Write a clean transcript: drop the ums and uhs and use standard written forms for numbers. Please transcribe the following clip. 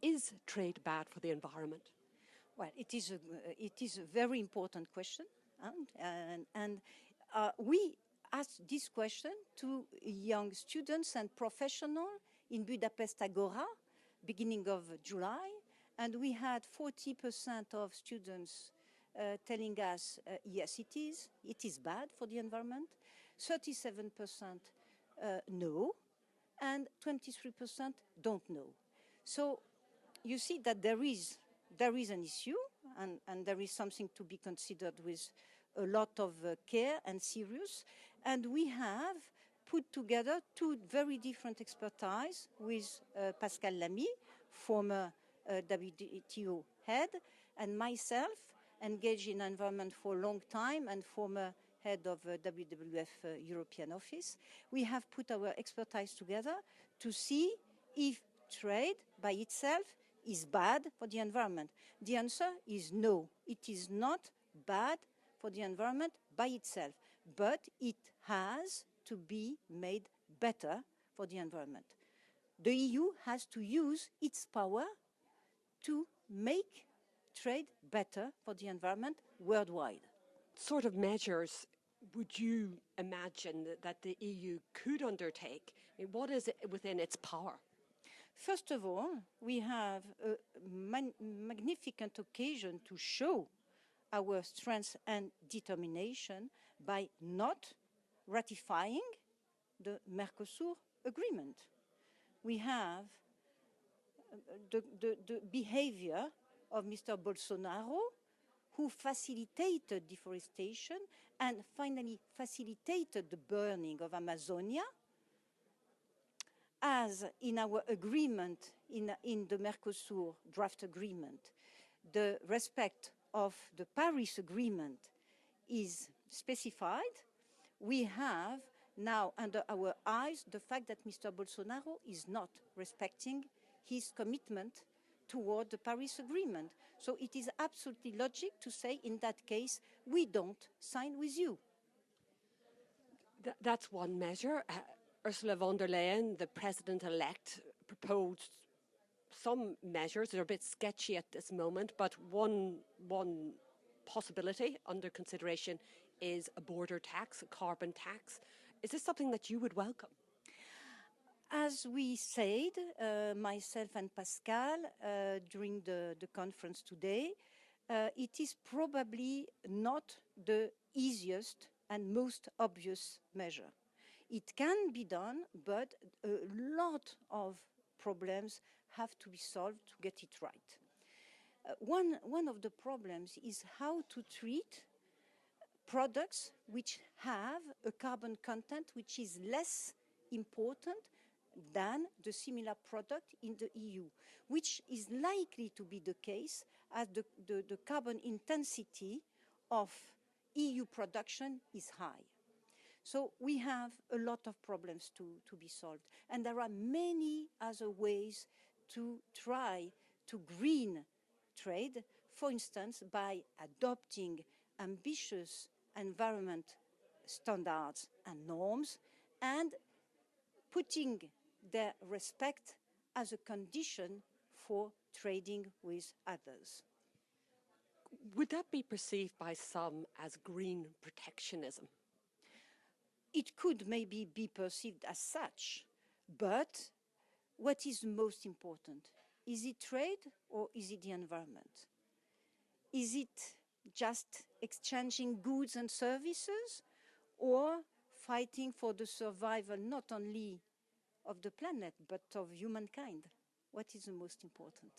Is trade bad for the environment? Well, it is a very important question, and we asked this question to young students and professionals in Budapest Agora, beginning of July, and we had 40% of students telling us, yes, it is bad for the environment, 37% no, and 23% don't know. So you see that there is an issue, and there is something to be considered with a lot of care and serious. And we have put together two very different expertise with Pascal Lamy, former WTO head, and myself, engaged in environment for a long time and former head of WWF European office. We have put our expertise together to see if trade by itself is bad for the environment. The answer is no. It is not bad for the environment by itself, but it has to be made better for the environment. The EU has to use its power to make trade better for the environment worldwide. What sort of measures would you imagine that the EU could undertake? I mean, what is it within its power? First of all, we have a magnificent occasion to show our strength and determination by not ratifying the Mercosur agreement. We have the behavior of Mr. Bolsonaro, who facilitated deforestation and finally facilitated the burning of Amazonia. As in our agreement, in the Mercosur draft agreement, the respect of the Paris Agreement is specified, we have now under our eyes the fact that Mr. Bolsonaro is not respecting his commitment toward the Paris Agreement. So it is absolutely logical to say, in that case, we don't sign with you. That's one measure. Ursula von der Leyen, the president-elect, proposed some measures that are a bit sketchy at this moment, but one possibility under consideration is a border tax, a carbon tax. Is this something that you would welcome? As we said, myself and Pascal, during the conference today, it is probably not the easiest and most obvious measure. It can be done, but a lot of problems have to be solved to get it right. One of the problems is how to treat products which have a carbon content which is less important than the similar product in the EU, which is likely to be the case as the carbon intensity of EU production is high. So we have a lot of problems to be solved. And there are many other ways to try to green trade, for instance, by adopting ambitious environment standards and norms and putting their respect as a condition for trading with others. Would that be perceived by some as green protectionism? It could maybe be perceived as such, but what is most important? Is it trade or is it the environment? Is it just exchanging goods and services or fighting for the survival not only of the planet but of humankind? What is the most important?